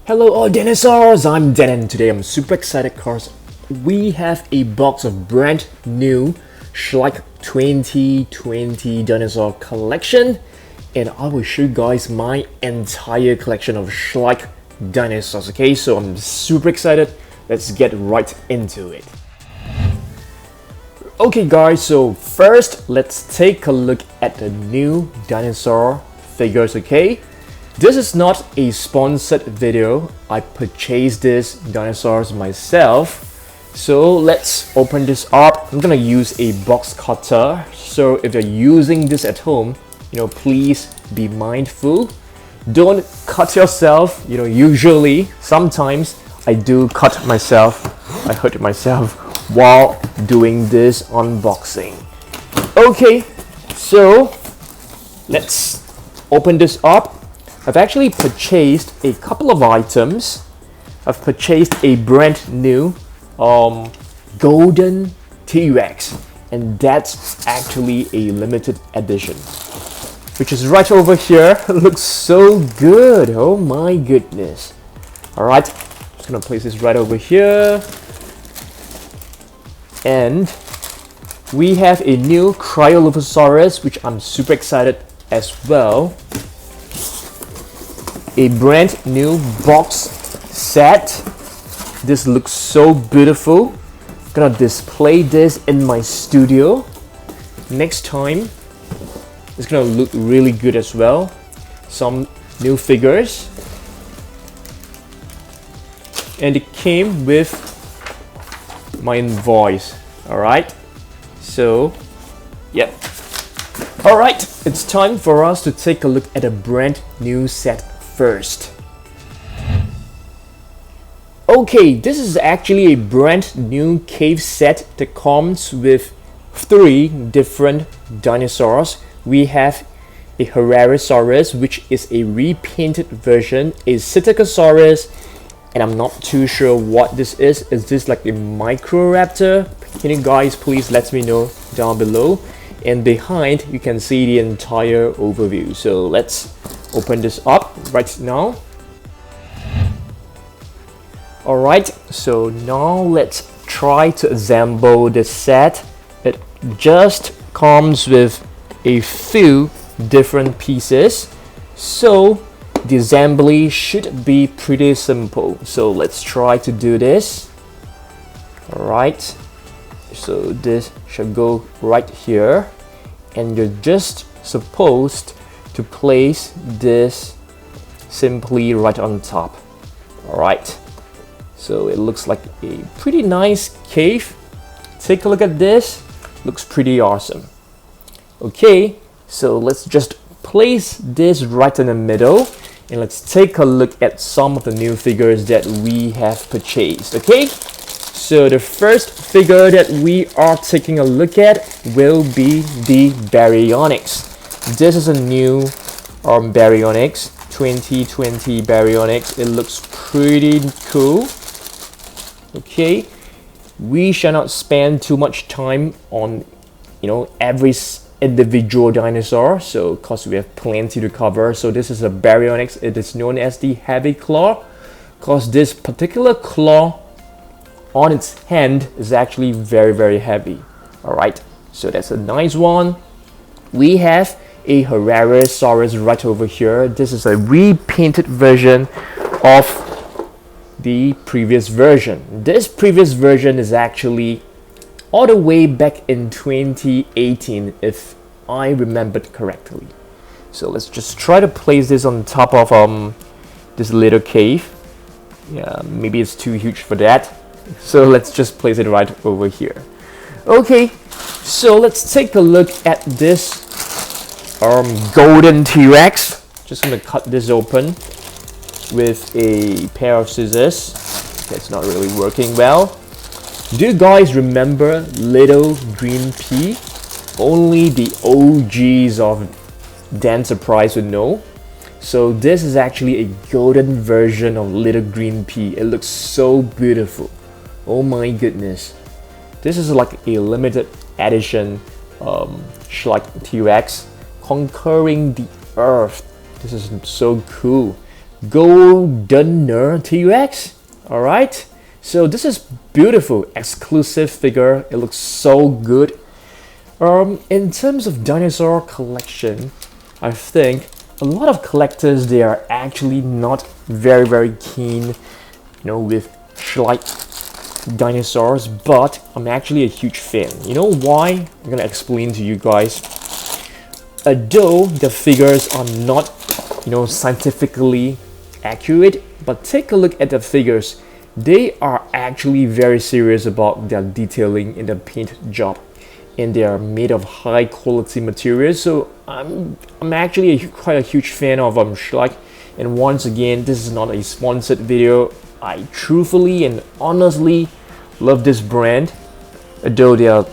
Hello all dinosaurs, I'm Dan and today I'm super excited because we have a box of brand new Schleich 2020 dinosaur collection, and I will show you guys my entire collection of Schleich dinosaurs. Okay, so I'm super excited. Let's get right into it. Okay guys, so first let's take a look at the new dinosaur figures. Okay, this is not a sponsored video. I purchased these dinosaurs myself. So let's open this up. I'm gonna use a box cutter. So if you're using this at home, please be mindful. Don't cut yourself. Usually, sometimes I do cut myself. I hurt myself while doing this unboxing. Okay, so let's open this up. I've actually purchased a couple of items. I've purchased a brand new golden T-Rex, and that's actually a limited edition, which is right over here. It looks so good. Oh my goodness. All right, just gonna place this right over here. And we have a new Cryolophosaurus, which I'm super excited as well. A brand new box set. This looks so beautiful. I'm gonna display this in my studio. Next time, it's gonna look really good as well. Some new figures. And it came with my invoice. Alright, so yep. Alright, it's time for us to take a look at a brand new set first. Okay, this is actually a brand new cave set that comes with 3 different dinosaurs. We have a Herrerasaurus, which is a repainted version, a Psittacosaurus, and I'm not too sure what this is. Is this like a Microraptor? Can you guys please let me know down below? And behind, you can see the entire overview. So let's open this up right now. Alright, so now let's try to assemble this set. It just comes with a few different pieces, so the assembly should be pretty simple. So let's try to do this. Alright, so this should go right here, and you're just supposed to place this simply right on top. Alright, so it looks like a pretty nice cave. Take a look at this. Looks pretty awesome. Okay, so let's just place this right in the middle, and let's take a look at some of the new figures that we have purchased. Okay, so the first figure that we are taking a look at will be the Baryonyx. This is a new Baryonyx, 2020 Baryonyx. It looks pretty cool. Okay, we shall not spend too much time on every individual dinosaur, so because we have plenty to cover. So this is a Baryonyx. It is known as the heavy claw because this particular claw on its hand is actually very heavy. Alright, so that's a nice one. We have a Herrerasaurus right over here. This is a repainted version of the previous version. This previous version is actually all the way back in 2018, if I remembered correctly. So let's just try to place this on top of this little cave. Yeah, maybe it's too huge for that. So let's just place it right over here. Okay, so let's take a look at this golden T-Rex. Just gonna cut this open with a pair of scissors. It's not really working well. Do you guys remember Little Green Pea? Only the OGs of Dan Surprise would know. So this is actually a golden version of Little Green Pea. It looks so beautiful. Oh my goodness. This is like a limited edition Schleich T-Rex conquering the earth. This is so cool. Goldener T-Rex. Alright, so this is beautiful, exclusive figure. It looks so good. In terms of dinosaur collection, I think a lot of collectors, they are actually not very keen, with Schleich dinosaurs, but I'm actually a huge fan. You know why? I'm gonna explain to you guys. Although the figures are not, scientifically accurate, but take a look at the figures. They are actually very serious about their detailing in the paint job, and they are made of high quality materials. So I'm actually quite a huge fan of Schleich. And once again, this is not a sponsored video. I truthfully and honestly love this brand, although they are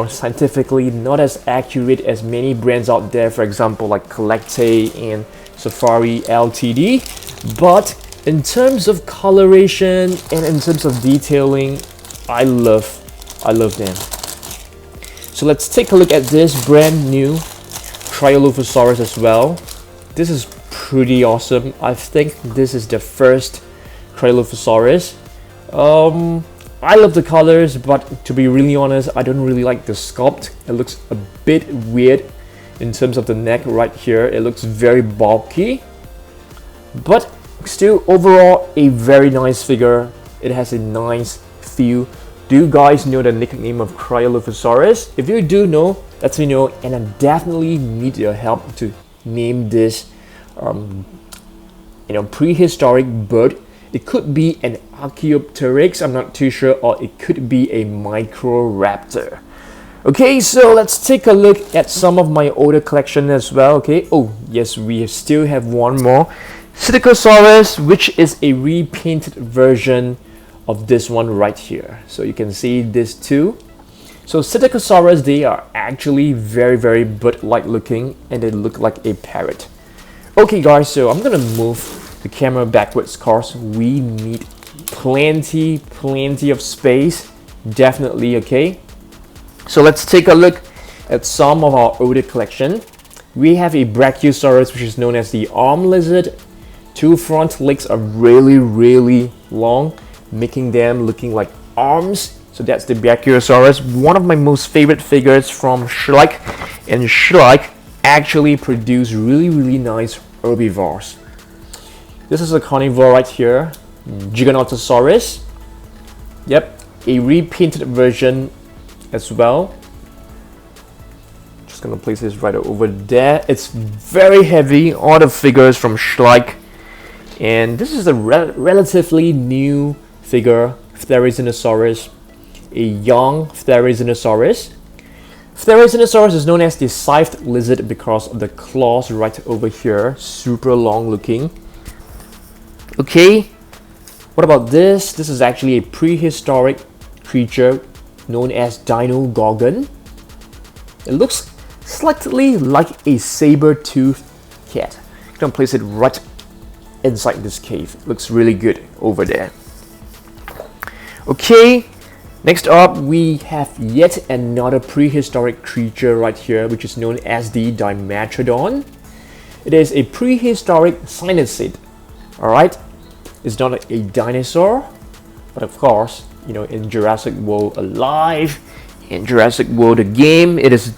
scientifically not as accurate as many brands out there, for example like Collectae and Safari Ltd. But in terms of coloration and in terms of detailing, I love them. So let's take a look at this brand new Cryolophosaurus as well. This is pretty awesome. I think this is the first Cryolophosaurus. I love the colors, but to be really honest, I don't really like the sculpt. It looks a bit weird in terms of the neck right here. It looks very bulky, but still overall a very nice figure. It has a nice feel. Do you guys know the nickname of Cryolophosaurus? If you do know, let me know, and I definitely need your help to name this prehistoric bird. It could be an Archaeopteryx, I'm not too sure, or it could be a Microraptor. Okay, so let's take a look at some of my older collection as well. Okay, oh yes, we still have one more, Psittacosaurus, which is a repainted version of this one right here. So you can see this too. So Psittacosaurus, they are actually very bird-like looking, and they look like a parrot. Okay guys, so I'm gonna move the camera backwards cause we need plenty of space, definitely. Okay, so let's take a look at some of our older collection. We have a Brachiosaurus, which is known as the arm lizard. Two front legs are really long, making them looking like arms. So that's the Brachiosaurus, one of my most favorite figures from Schleich, and Schleich actually produce really nice herbivores. This is a carnivore right here, Giganotosaurus. Yep, a repainted version as well. Just gonna place this right over there. It's very heavy, all the figures from Schleich. And this is a relatively new figure, Therizinosaurus, a young Therizinosaurus. Therizinosaurus is known as the scythed lizard because of the claws right over here, super long looking. Okay, what about this? This is actually a prehistoric creature known as Dinogorgon. It looks slightly like a saber-toothed cat. I'm gonna place it right inside this cave. It looks really good over there. Okay, next up we have yet another prehistoric creature right here, which is known as the Dimetrodon. It is a prehistoric cynocid. Alright, it's not a dinosaur, but of course, in Jurassic World Alive, in Jurassic World the game, it is,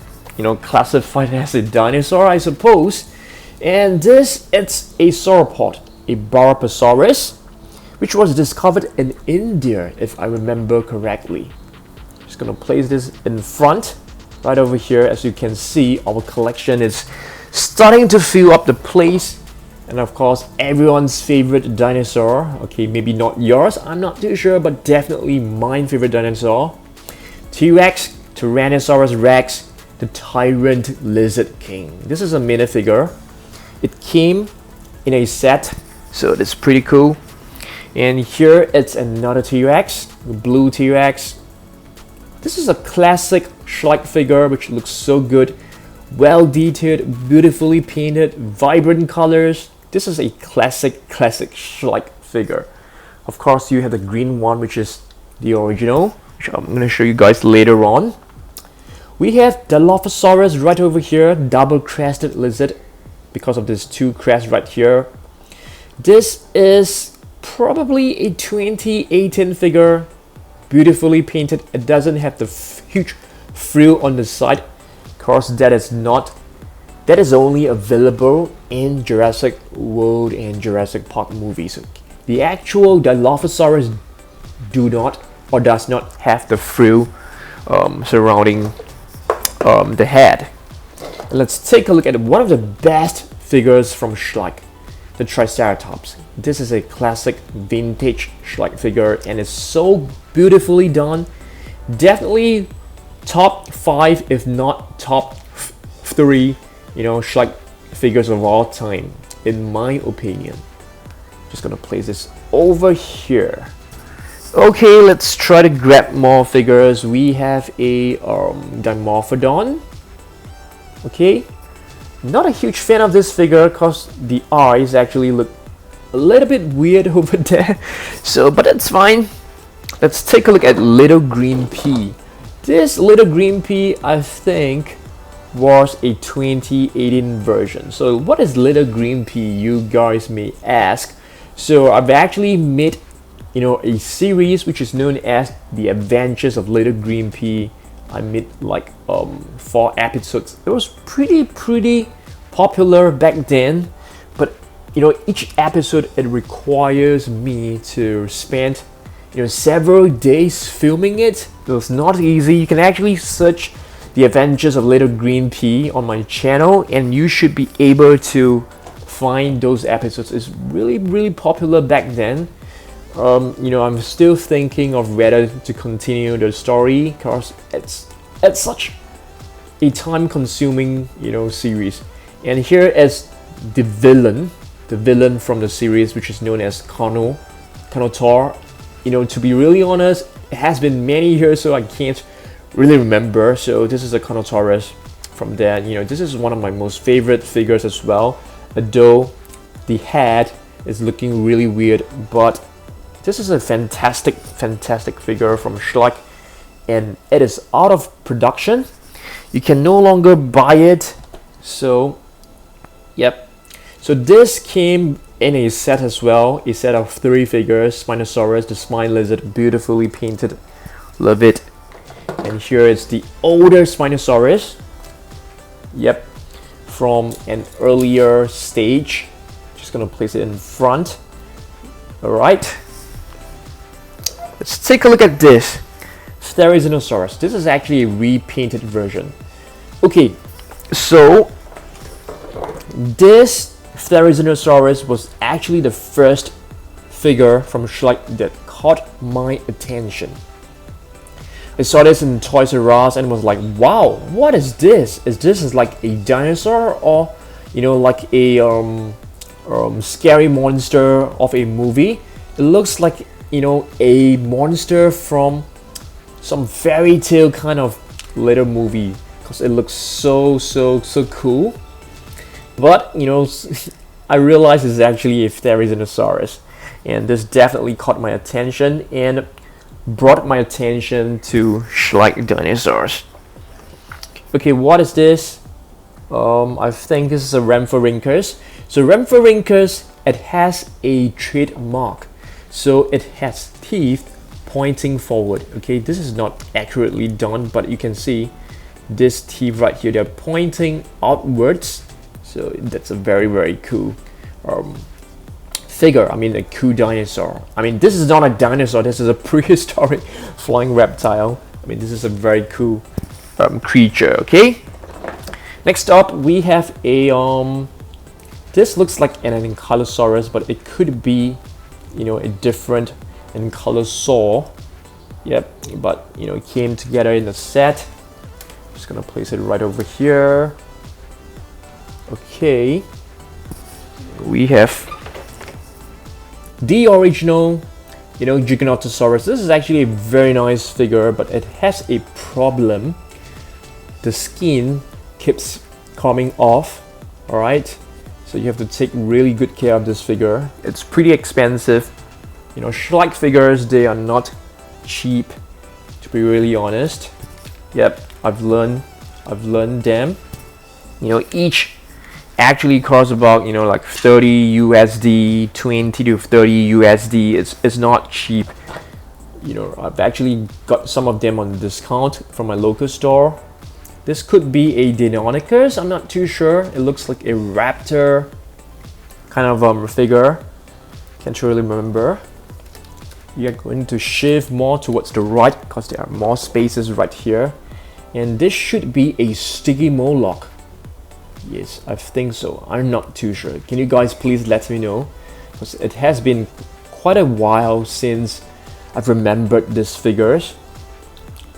classified as a dinosaur, I suppose. And this, it's a sauropod, a Barapasaurus, which was discovered in India, if I remember correctly. Just gonna place this in front, right over here. As you can see, our collection is starting to fill up the place. And of course, everyone's favorite dinosaur. Okay, maybe not yours, I'm not too sure, but definitely my favorite dinosaur. T-Rex, Tyrannosaurus Rex, the Tyrant Lizard King. This is a minifigure. It came in a set, so that's pretty cool. And here it's another T-Rex, the blue T-Rex. This is a classic Schleich figure, which looks so good. Well detailed, beautifully painted, vibrant colors. This is a classic Schleich figure. Of course, you have the green one, which is the original, which I'm going to show you guys later on. We have Dilophosaurus right over here, double crested lizard, because of these two crests right here. This is probably a 2018 figure, beautifully painted. It doesn't have the huge frill on the side, because that is only available in Jurassic World and Jurassic Park movies. The actual Dilophosaurus does not have the frill surrounding the head. Let's take a look at one of the best figures from Schleich, the Triceratops. This is a classic vintage Schleich figure and it's so beautifully done. Definitely top 5, if not top 3, Schleich figures of all time, in my opinion. Just gonna place this over here. Okay, let's try to grab more figures. We have a Dimorphodon. Okay, not a huge fan of this figure because the eyes actually look a little bit weird over there. But that's fine. Let's take a look at Little Green Pea. This Little Green Pea, I think, was a 2018 version. So what is Little Green Pea, you guys may ask? So I've actually made a series which is known as The Adventures of Little Green Pea. I made like 4 episodes. It was pretty popular back then, but each episode it requires me to spend several days filming it. It was not easy. You can actually search The Adventures of Little Green Pea on my channel and you should be able to find those episodes. It's really popular back then. I'm still thinking of whether to continue the story because it's such a time-consuming series. And here is the villain from the series, which is known as Carnotaur. To be really honest, it has been many years, so I can't really remember. So this is a Carnotaurus from that. This is one of my most favorite figures as well. Although the head is looking really weird, but this is a fantastic figure from Schleich, and it is out of production. You can no longer buy it. So, yep. So this came in a set as well, a set of 3 figures. Spinosaurus, the spine lizard, beautifully painted. Love it. And here is the older Spinosaurus. Yep, from an earlier stage. Just gonna place it in front. All right. Let's take a look at this Therizinosaurus. This is actually a repainted version. Okay, so this Therizinosaurus was actually the first figure from Schleich that caught my attention. I saw this in Toys R Us and was like, wow, what is this? Is this like a dinosaur or like a scary monster of a movie? It looks like a monster from some fairy tale kind of little movie because it looks so cool. But I realized it's actually a Therizinosaurus, and this definitely caught my attention and brought my attention to Schleich dinosaurs. Okay, what is this? I think this is a Rhamphorhynchus. So Rhamphorhynchus, it has a trademark. So it has teeth pointing forward. Okay, this is not accurately done, but you can see this teeth right here, they're pointing outwards. So that's a very cool figure. I mean, a cool dinosaur. I mean, this is not a dinosaur, this is a prehistoric flying reptile. I mean, this is a very cool creature. Okay, next up we have a this looks like an Ankylosaurus, but it could be a different Ankylosaur. Yep, but it came together in a set. Just gonna place it right over here. Okay, we have the original Giganotosaurus. This is actually a very nice figure, but it has a problem. The skin keeps coming off. All right, so you have to take really good care of this figure. It's pretty expensive. Schleich figures, they are not cheap, to be really honest. Yep, I've learned them. actually costs about, you know, like 30 USD, 20 to 30 USD. It's not cheap. You know, I've actually got some of them on discount from my local store. This could be a Deinonychus, I'm not too sure. It looks like a raptor kind of figure. Can't really remember. We are going to shift more towards the right because there are more spaces right here. And this should be a Stygimoloch. Yes, I think so. I'm not too sure. Can you guys please let me know? Because it has been quite a while since I've remembered these figures.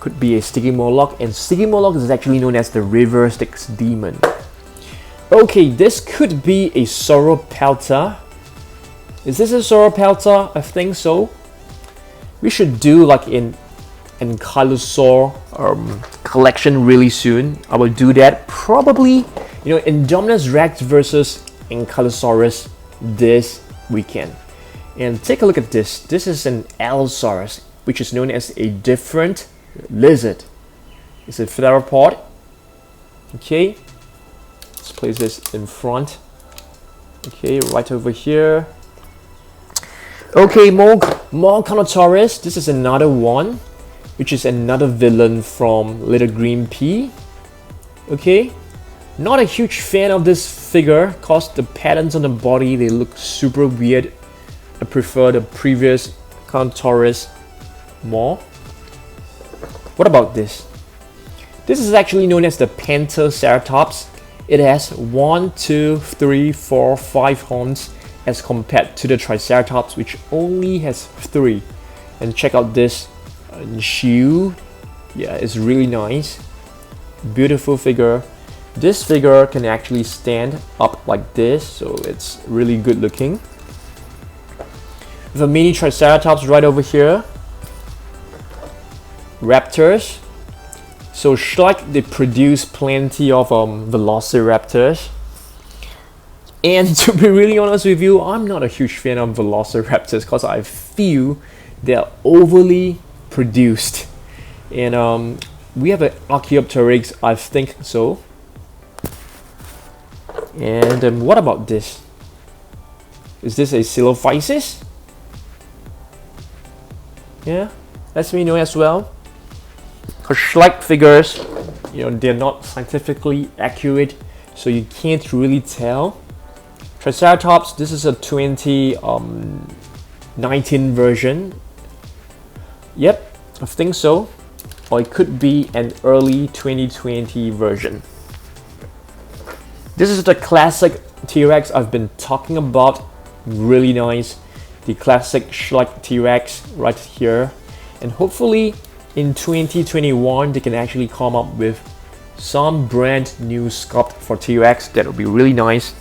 Could be a Stygimoloch, and Stygimoloch is actually known as the River Styx Demon. Okay, this could be a Sauropelta. Is this a Sauropelta? I think so. We should do like an Ankylosaur collection really soon. I will do that probably, you know, Indominus Rex versus Ankylosaurus this weekend. And take a look at this. This is an Allosaurus, which is known as a different lizard. It's a theropod. Okay, let's place this in front. Okay, right over here. Okay, more Carnotaurus. This is another one, which is another villain from Little Green Pea. Okay, not a huge fan of this figure cause the patterns on the body, they look super weird. I prefer the previous Carnotaurus more. What about this? This is actually known as the Pentaceratops. It has 1, 2, 3, 4, 5 horns as compared to the Triceratops, which only has 3. And check out this shoe. Yeah, it's really nice. Beautiful figure. This figure can actually stand up like this, so it's really good looking. With a mini Triceratops right over here. Raptors. So Schleich, they produce plenty of Velociraptors. And to be really honest with you, I'm not a huge fan of Velociraptors because I feel they're overly produced. And we have an Archaeopteryx, I think so. And what about this? Is this a Silophysis? Yeah, let me know as well. Because Schleich figures, you know, they're not scientifically accurate, so you can't really tell. Triceratops, this is a 2019 version. Yep, I think so. Or it could be an early 2020 version. This is the classic T-Rex I've been talking about. Really nice. The classic Schleich T-Rex right here. And hopefully in 2021 they can actually come up with some brand new sculpt for T-Rex that will be really nice.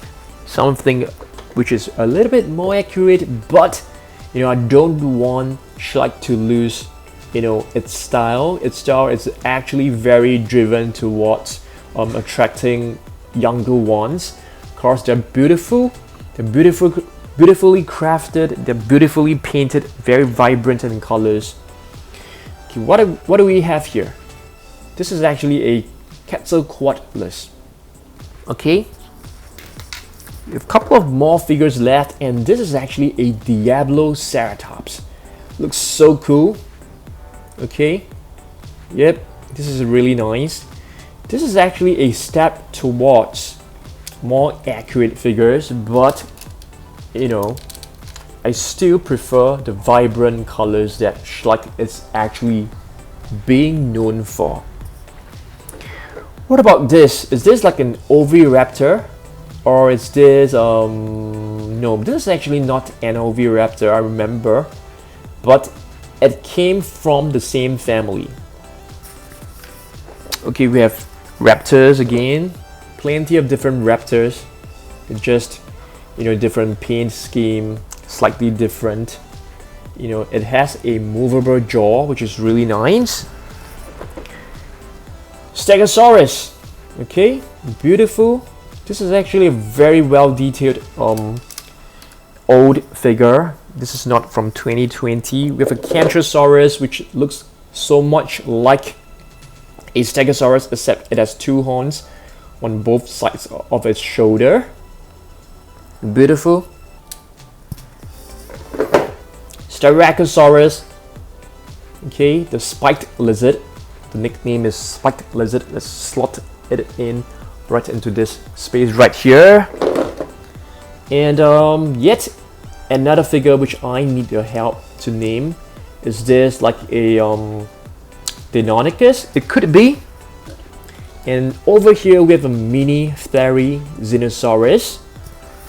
Something which is a little bit more accurate, but you know, I don't want Schleich to lose, you know, its style. Its style is actually very driven towards attracting younger ones. Of course, they're beautiful. They're beautifully crafted. They're beautifully painted, very vibrant in colors. Okay, what do we have here? This is actually a Quetzalcoatlus. Okay, we have a couple of more figures left, and this is actually a Diabloceratops. Looks so cool. Okay, yep, this is really nice. This is actually a step towards more accurate figures, but you know, I still prefer the vibrant colors that Schleich is actually being known for. What about this? Is this like an Oviraptor? Or is this, no, this is actually not an Oviraptor, I remember. But it came from the same family. Okay, we have raptors again. Plenty of different raptors. It's just, you know, different paint scheme, slightly different. You know, it has a movable jaw, which is really nice. Stegosaurus. Okay, beautiful. This is actually a very well detailed old figure. This is not from 2020. We have a Cantrosaurus, which looks so much like a Stegosaurus, except it has 2 horns. on both sides of its shoulder. Beautiful. Styracosaurus. Okay, the spiked lizard. The nickname is spiked lizard. Let's slot it in right into this space right here. And yet another figure which I need your help to name. Is this like a Deinonychus? It could be. And over here we have a mini Therizinosaurus.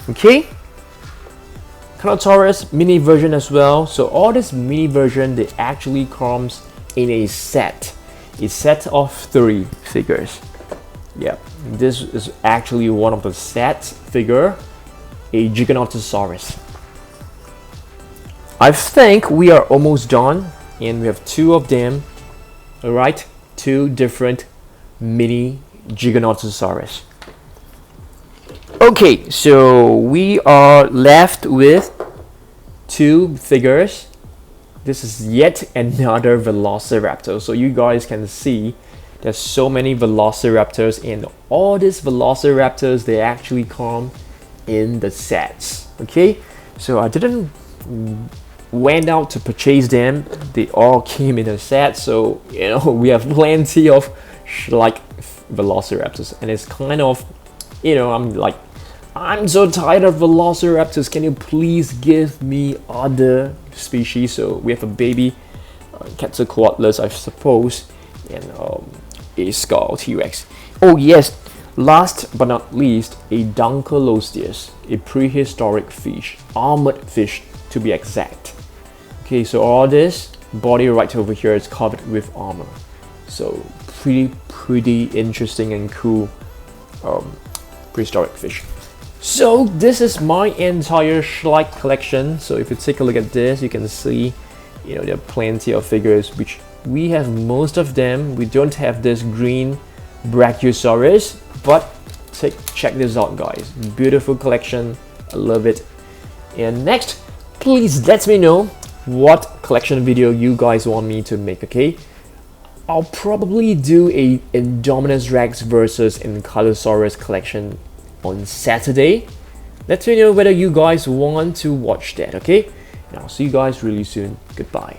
Okay. Carnotaurus mini version as well. So all this mini version, they actually comes in a set of 3 figures. Yeah, this is actually one of the set figure, a Giganotosaurus. I think we are almost done, and we have 2 of them. All right, 2 different mini Giganotosaurus. Okay, so we are left with 2 figures. This is yet another Velociraptor. So you guys can see there's so many Velociraptors, and all these Velociraptors, they actually come in the sets. Okay, so I didn't went out to purchase them. They all came in a set, so you know we have plenty of like Velociraptors, and it's kind of, you know, I'm so tired of Velociraptors. Can you please give me other species? So we have a baby Quetzalcoatlus, I suppose, and a skull T-Rex. Oh yes, last but not least, a Dunkleosteus, a prehistoric fish, armored fish to be exact. Okay, so all this body right over here is covered with armor. So pretty interesting and cool prehistoric fish. So this is my entire Schleich collection. So if you take a look at this, you can see, you know, there are plenty of figures, which we have most of them. We don't have this green Brachiosaurus, but check this out, guys. Beautiful collection. I love it. And next, please let me know what collection video you guys want me to make, okay? I'll probably do a Indominus Rex versus Ankylosaurus collection on Saturday. Let me know whether you guys want to watch that, okay? And I'll see you guys really soon. Goodbye.